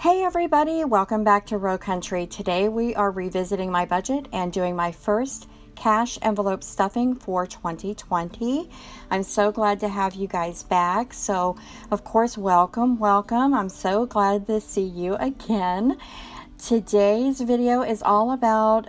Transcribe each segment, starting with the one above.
Hey everybody, welcome back to Row Country. Today we are revisiting my budget and doing my first cash envelope stuffing for 2020. I'm so glad to have you guys back. So of course, welcome. I'm so glad to see you again. Today's video is all about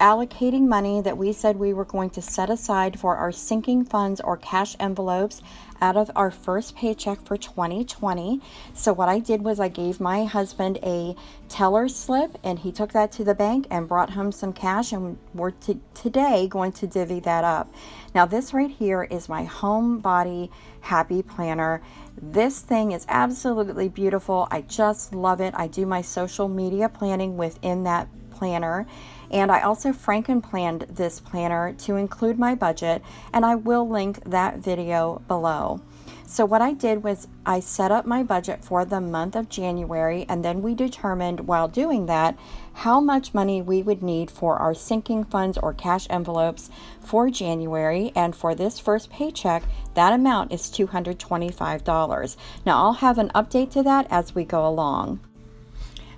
allocating money that we said we were going to set aside for our sinking funds or cash envelopes out of our first paycheck for 2020. So what I did was I gave my husband a teller slip and he took that to the bank and brought home some cash, and we're today going to divvy that up. Now this right here is my Homebody Happy Planner. This thing is absolutely beautiful. I just love it. I do my social media planning within that planner. And I also Franken-planned this planner to include my budget, and I will link that video below. So what I did was I set up my budget for the month of January, and then we determined while doing that how much money we would need for our sinking funds or cash envelopes for January. And for this first paycheck, that amount is $225. Now I'll have an update to that as we go along.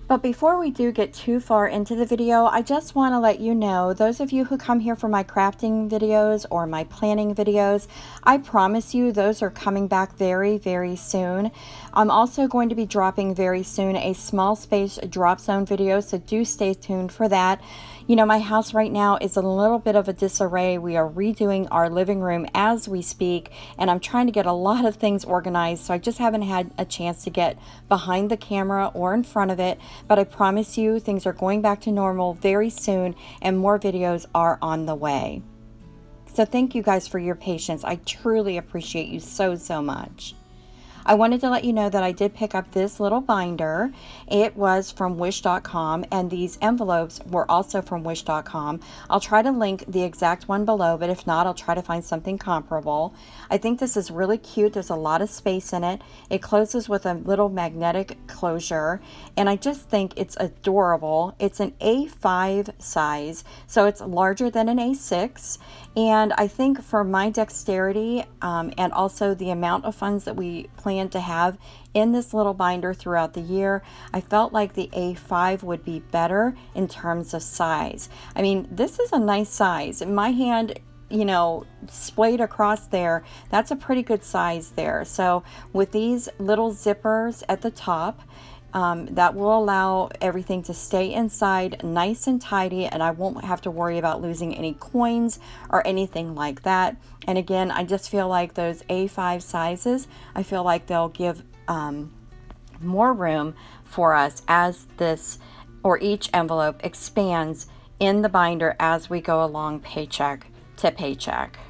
But before we do get too far into the video, I just want to let you know, those of you who come here for my crafting videos or my planning videos, I promise you those are coming back very, very soon. I'm also going to be dropping very soon a small space drop zone video, so do stay tuned for that. You know, my house right now is a little bit of a disarray. We are redoing our living room as we speak, and I'm trying to get a lot of things organized, so I just haven't had a chance to get behind the camera or in front of it. But I promise you things are going back to normal very soon, and more videos are on the way. So thank you guys for your patience. I truly appreciate you so much. I wanted to let you know that I did pick up this little binder. It was from wish.com, and these envelopes were also from wish.com. I'll try to link the exact one below, but if not, I'll try to find something comparable. I think this is really cute. There's a lot of space in it. It closes with a little magnetic closure, and I just think it's adorable. It's an A5 size, so it's larger than an A6, and I think for my dexterity and also the amount of funds that we plan to have in this little binder throughout the year, I felt like the A5 would be better in terms of size. I mean, this is a nice size. In my hand, you know, splayed across there, that's a pretty good size there. So with these little zippers at the top, that will allow everything to stay inside nice and tidy, and I won't have to worry about losing any coins or anything like that. And again, I just feel like those A5 sizes, I feel like they'll give more room for us as this or each envelope expands in the binder as we go along paycheck to paycheck.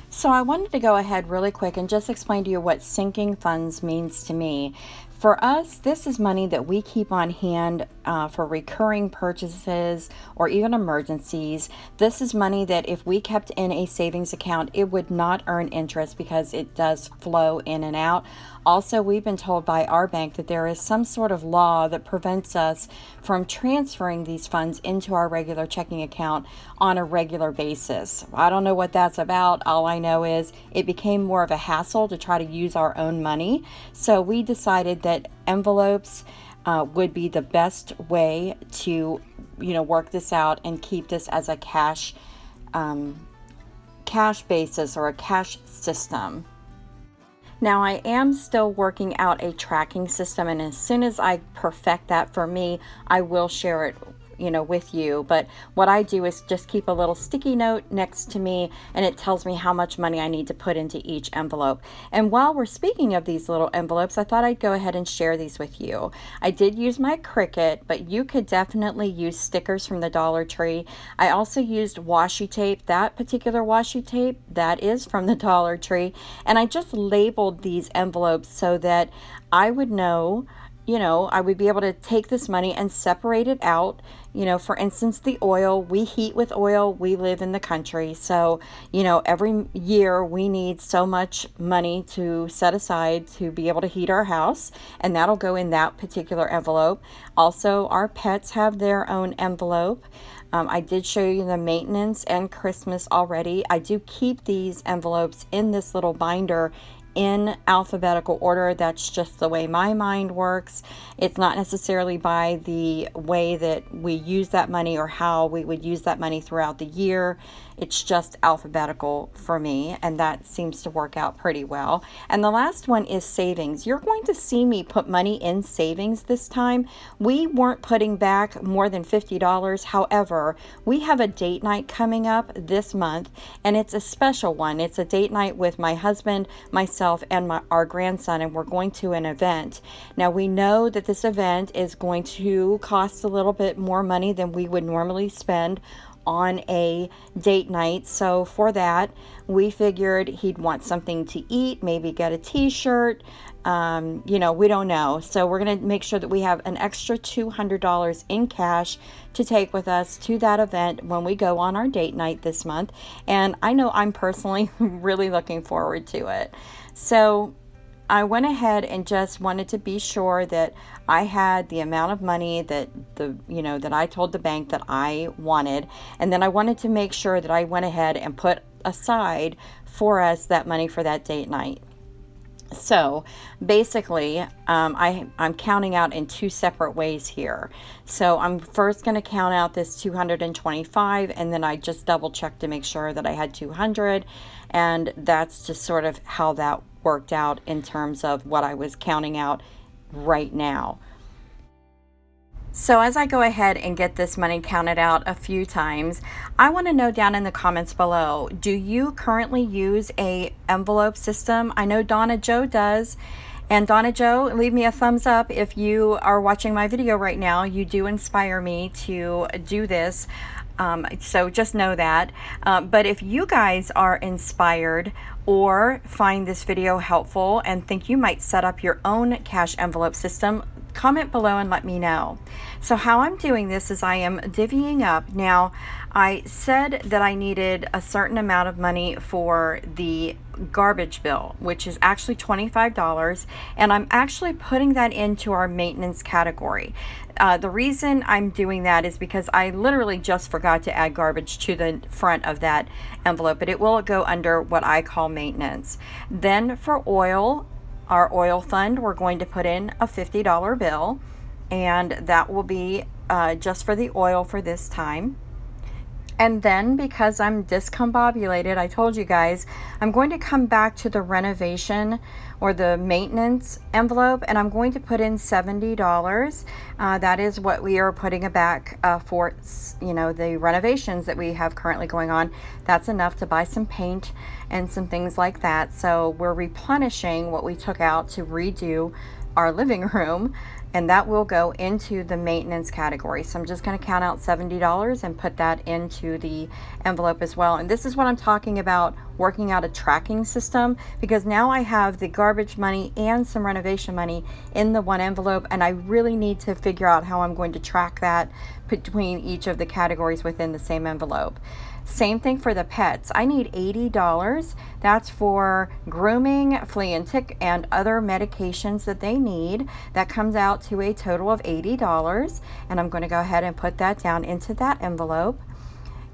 So I wanted to go ahead really quick and just explain to you what sinking funds means to me. For us, this is money that we keep on hand for recurring purchases or even emergencies. This is money that if we kept in a savings account, it would not earn interest because it does flow in and out. Also, we've been told by our bank that there is some sort of law that prevents us from transferring these funds into our regular checking account on a regular basis. I don't know what that's about. All I know is it became more of a hassle to try to use our own money. So we decided that envelopes would be the best way to, you know, work this out and keep this as a cash basis or a cash system. Now I am still working out a tracking system, and as soon as I perfect that for me, I will share it, you know, with you. But what I do is just keep a little sticky note next to me, and it tells me how much money I need to put into each envelope. And while we're speaking of these little envelopes, I thought I'd go ahead and share these with you. I did use my Cricut, but you could definitely use stickers from the Dollar Tree. I also used washi tape. That particular washi tape, that is from the Dollar Tree. And I just labeled these envelopes so that I would know, you know, I would be able to take this money and separate it out. You know, for instance, the oil, we heat with oil, we live in the country. So, you know, every year we need so much money to set aside to be able to heat our house, and that'll go in that particular envelope. Also, our pets have their own envelope. I did show you the maintenance and Christmas already. I do keep these envelopes in this little binder in alphabetical order. That's just the way my mind works. It's not necessarily by the way that we use that money or how we would use that money throughout the year. It's just alphabetical for me, and that seems to work out pretty well. And the last one is savings. You're going to see me put money in savings this time. We weren't putting back more than $50. However, we have a date night coming up this month, and it's a special one. It's a date night with my husband, myself, and our grandson, and we're going to an event. Now, we know that this event is going to cost a little bit more money than we would normally spend on a date night. So for that, we figured he'd want something to eat, maybe get a t-shirt. You know, we don't know. So we're going to make sure that we have an extra $200 in cash to take with us to that event when we go on our date night this month. And I know I'm personally really looking forward to it. So I went ahead and just wanted to be sure that I had the amount of money that that I told the bank that I wanted. And then I wanted to make sure that I went ahead and put aside for us that money for that date night. So basically, I'm counting out in two separate ways here. So I'm first going to count out this 225, and then I just double check to make sure that I had 200. And that's just sort of how that worked out in terms of what I was counting out right now. So as I go ahead and get this money counted out a few times, I want to know down in the comments below, do you currently use a envelope system? I know Donna Jo does. And Donna Jo, leave me a thumbs up if you are watching my video right now. You do inspire me to do this. So just know that. But if you guys are inspired or find this video helpful and think you might set up your own cash envelope system, comment below and let me know. So how I'm doing this is I am divvying up. Now, I said that I needed a certain amount of money for the garbage bill, which is actually $25, and I'm actually putting that into our maintenance category. The reason I'm doing that is because I literally just forgot to add garbage to the front of that envelope, but it will go under what I call maintenance. Then for oil, our oil fund, we're going to put in a $50 bill, and that will be just for the oil for this time. And then because I'm discombobulated, I told you guys, I'm going to come back to the renovation or the maintenance envelope, and I'm going to put in $70. That is what we are putting it back for, the renovations that we have currently going on. That's enough to buy some paint and some things like that. So we're replenishing what we took out to redo our living room, and that will go into the maintenance category. So I'm just going to count out $70 and put that into the envelope as well. And this is what I'm talking about, working out a tracking system, because now I have the garbage money and some renovation money in the one envelope, and I really need to figure out how I'm going to track that between each of the categories within the same envelope. Same thing for the pets. I need $80. That's for grooming, flea and tick, and other medications that they need. That comes out to a total of $80. And I'm going to go ahead and put that down into that envelope.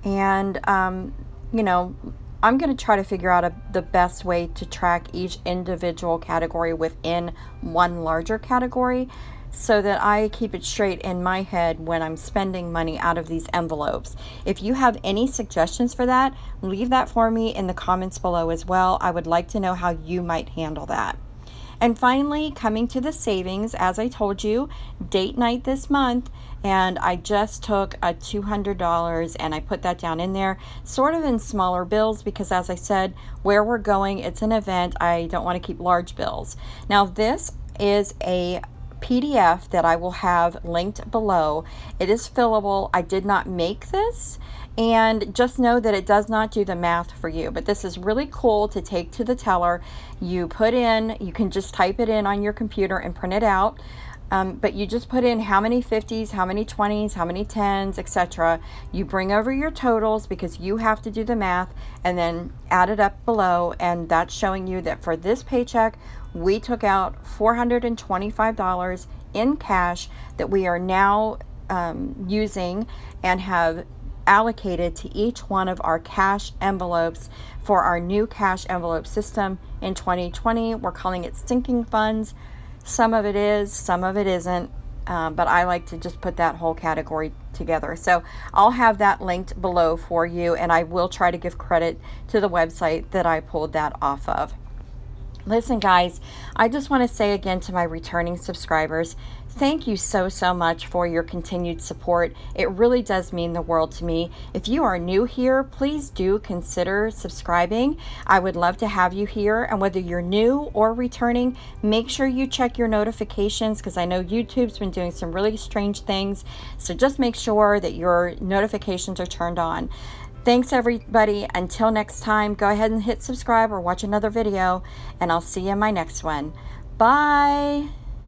And, I'm going to try to figure out the best way to track each individual category within one larger category, so that I keep it straight in my head when I'm spending money out of these envelopes. If you have any suggestions for that, leave that for me in the comments below as well. I would like to know how you might handle that. And finally, coming to the savings, as I told you, date night this month, and I just took a $200 and I put that down in there, sort of in smaller bills, because as I said, where we're going, it's an event. I don't want to keep large bills. Now, this is a PDF that I will have linked below. It is fillable. I did not make this, and just know that it does not do the math for you, but this is really cool to take to the teller. You can just type it in on your computer and print it out. But you just put in how many 50s, how many 20s, how many 10s, etc. You bring over your totals because you have to do the math, and then add it up below, and that's showing you that for this paycheck, we took out $425 in cash that we are now using and have allocated to each one of our cash envelopes for our new cash envelope system in 2020. We're calling it sinking funds. Some of it is, some of it isn't. But I like to just put that whole category together. So I'll have that linked below for you, and I will try to give credit to the website that I pulled that off of. Listen, guys, I just want to say again to my returning subscribers, thank you so much for your continued support. It really does mean the world to me. If you are new here, please do consider subscribing. I would love to have you here. And whether you're new or returning, make sure you check your notifications, because I know YouTube's been doing some really strange things. So just make sure that your notifications are turned on. Thanks, everybody. Until next time, go ahead and hit subscribe or watch another video, and I'll see you in my next one. Bye.